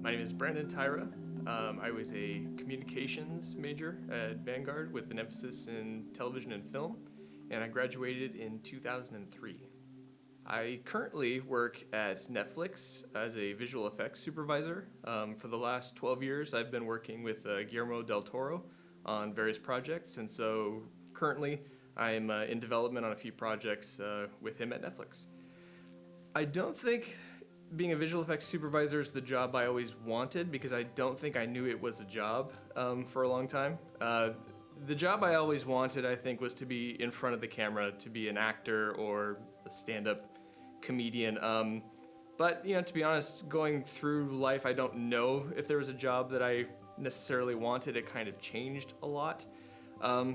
My name is Brandon Tyra. I was a communications major at Vanguard with an emphasis in television and film, and I graduated in 2003. I currently work at Netflix as a visual effects supervisor. For the last 12 years, I've been working with Guillermo del Toro on various projects, and so currently I'm in development on a few projects with him at Netflix. I don't think being a visual effects supervisor is the job I always wanted because I don't think I knew it was a job for a long time. The job I always wanted, I think, was to be in front of the camera, to be an actor or a stand-up comedian. But to be honest, going through life, I don't know if there was a job that I necessarily wanted. It kind of changed a lot.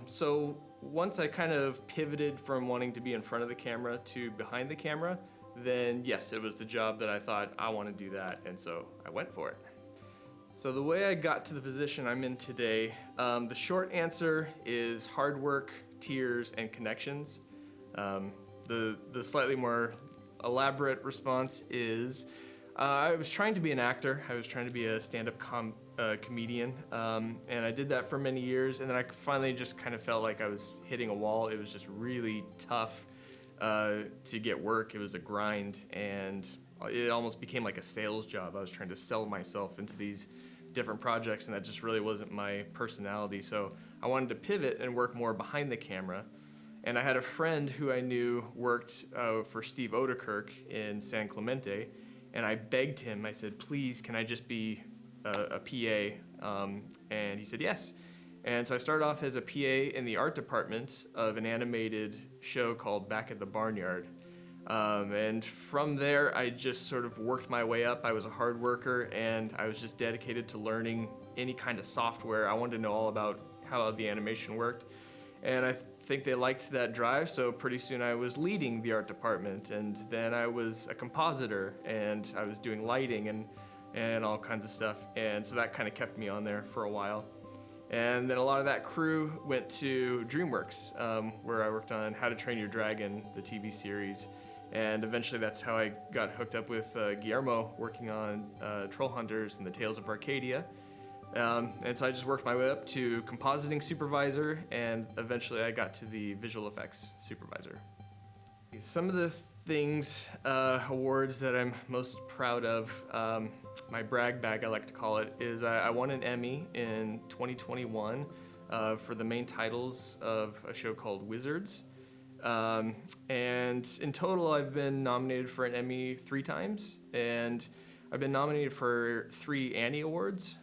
So once I kind of pivoted from wanting to be in front of the camera to behind the camera, then yes, it was the job that I thought I want to do that, and so I went for it. So the way I got to the position I'm in today, the short answer is hard work, tears, and connections. The slightly more elaborate response is I was trying to be an actor. I was trying to be a stand-up comedian, and I did that for many years, and then I finally just kind of felt like I was hitting a wall. It was just really tough to get work. It was a grind, and it almost became like a sales job. I was trying to sell myself into these different projects, and that just really wasn't my personality. So I wanted to pivot and work more behind the camera. And I had a friend who I knew worked for Steve Odekirk in San Clemente, and I begged him. I said, please, can I just be a PA? And he said yes. And so I started off as a PA in the art department of an animated show called Back at the Barnyard. And from there, I just sort of worked my way up. I was a hard worker, and I was just dedicated to learning any kind of software. I wanted to know all about how the animation worked. And I think they liked that drive, so pretty soon I was leading the art department, and then I was a compositor, and I was doing lighting and all kinds of stuff. And so that kind of kept me on there for a while. And then a lot of that crew went to DreamWorks, where I worked on How to Train Your Dragon, the TV series. And eventually that's how I got hooked up with Guillermo, working on Troll Hunters and the Tales of Arcadia. And so I just worked my way up to compositing supervisor, and eventually I got to the visual effects supervisor. Some of the things, awards that I'm most proud of, my brag bag I like to call it, is I won an Emmy in 2021 for the main titles of a show called Wizards. And in total I've been nominated for an Emmy 3 times, and I've been nominated for 3 Annie Awards,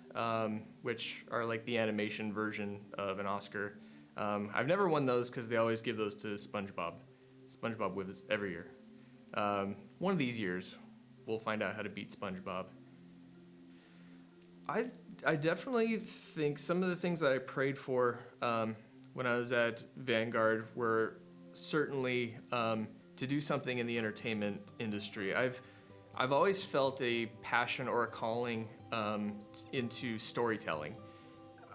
which are like the animation version of an Oscar. I've never won those because they always give those to SpongeBob. SpongeBob wins every year. One of these years, we'll find out how to beat SpongeBob. I definitely think some of the things that I prayed for when I was at Vanguard were certainly to do something in the entertainment industry. I've always felt a passion or a calling into storytelling.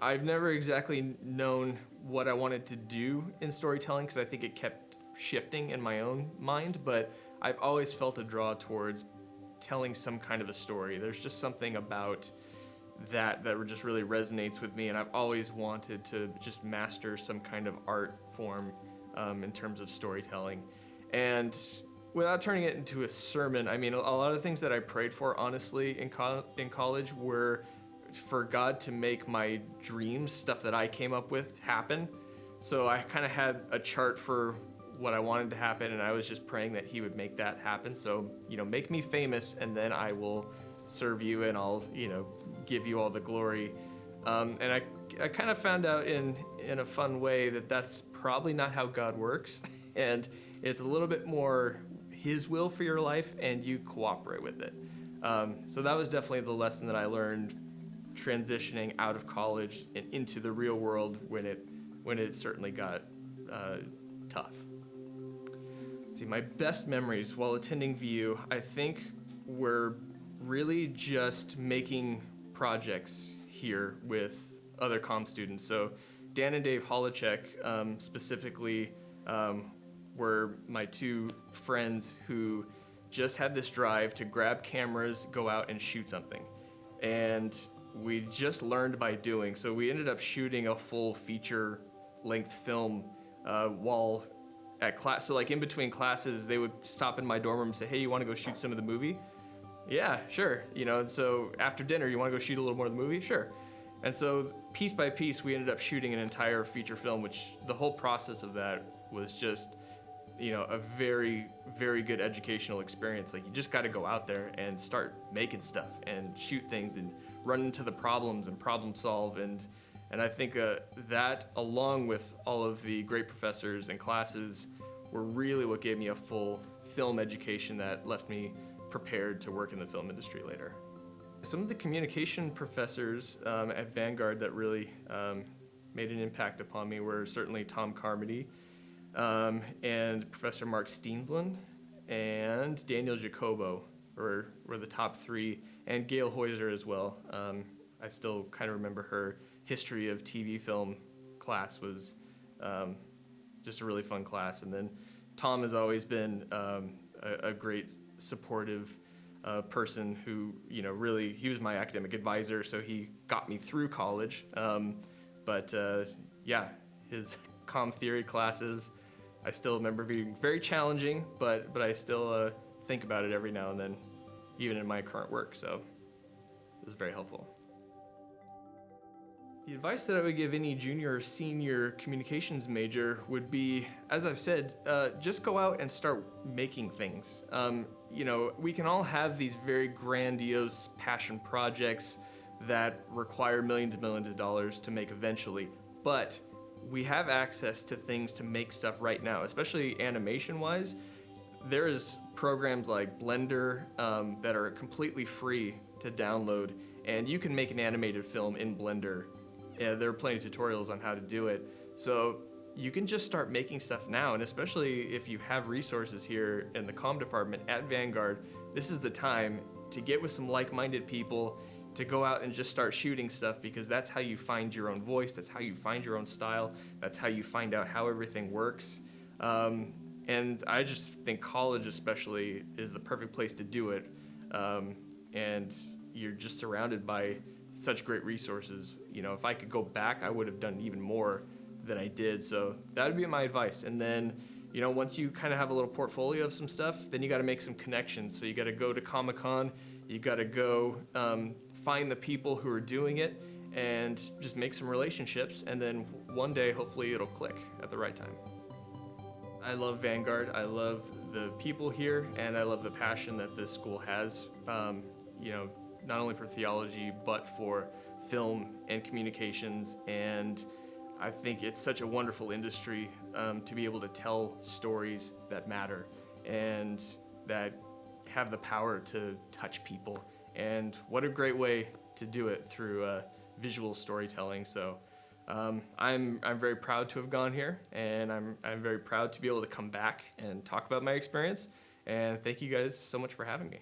I've never exactly known what I wanted to do in storytelling because I think it kept shifting in my own mind, but I've always felt a draw towards telling some kind of a story. There's just something about that just really resonates with me, and I've always wanted to just master some kind of art form in terms of storytelling. And without turning it into a sermon, I mean, a lot of things that I prayed for, honestly, in college were for God to make my dreams, stuff that I came up with, happen. So I kind of had a chart for what I wanted to happen, and I was just praying that He would make that happen. So, make me famous, and then I will serve you, and I'll, give you all the glory. And I kind of found out in a fun way that that's probably not how God works, and it's a little bit more His will for your life, and you cooperate with it. So that was definitely the lesson that I learned transitioning out of college and into the real world when it certainly got tough. See, my best memories while attending VU, I think, were really just making projects here with other comm students. So Dan and Dave Holacek specifically were my 2 friends who just had this drive to grab cameras, go out and shoot something. and we just learned by doing. So we ended up shooting a full feature-length film while at class. So like in between classes, they would stop in my dorm room and say, "Hey, you want to go shoot some of the movie?" Yeah, sure. And so after dinner, you want to go shoot a little more of the movie? Sure. And so piece by piece, we ended up shooting an entire feature film, which the whole process of that was just, a very, very good educational experience. Like, you just got to go out there and start making stuff and shoot things and run into the problems and problem solve. And I think that, along with all of the great professors and classes, were really what gave me a full film education that left me prepared to work in the film industry later. Some of the communication professors at Vanguard that really made an impact upon me were certainly Tom Carmody and Professor Mark Steensland and Daniel Jacobo were the top three, and Gail Heuser as well. I still kind of remember her history of TV film class was just a really fun class. And then Tom has always been a great supportive person who, really, he was my academic advisor, so he got me through college. Yeah, his comm theory classes, I still remember being very challenging, but I still think about it every now and then, even in my current work, so it was very helpful. The advice that I would give any junior or senior communications major would be, as I've said, just go out and start making things. We can all have these very grandiose passion projects that require millions and millions of dollars to make eventually, but we have access to things to make stuff right now, especially animation-wise. There's programs like Blender that are completely free to download, and you can make an animated film in Blender. There are plenty of tutorials on how to do it. So you can just start making stuff now, and especially if you have resources here in the comm department at Vanguard, this is the time to get with some like-minded people, to go out and just start shooting stuff, because that's how you find your own voice, that's how you find your own style, that's how you find out how everything works. And I just think college especially is the perfect place to do it. And you're just surrounded by such great resources. If I could go back, I would have done even more than I did. So that would be my advice. And then, once you kind of have a little portfolio of some stuff, then you got to make some connections. So you got to go to Comic-Con, you got to go find the people who are doing it and just make some relationships. And then one day, hopefully it'll click at the right time. I love Vanguard. I love the people here, and I love the passion that this school has. Not only for theology, but for film and communications. And I think it's such a wonderful industry to be able to tell stories that matter and that have the power to touch people. And what a great way to do it through visual storytelling. So I'm very proud to have gone here, and I'm very proud to be able to come back and talk about my experience. And thank you guys so much for having me.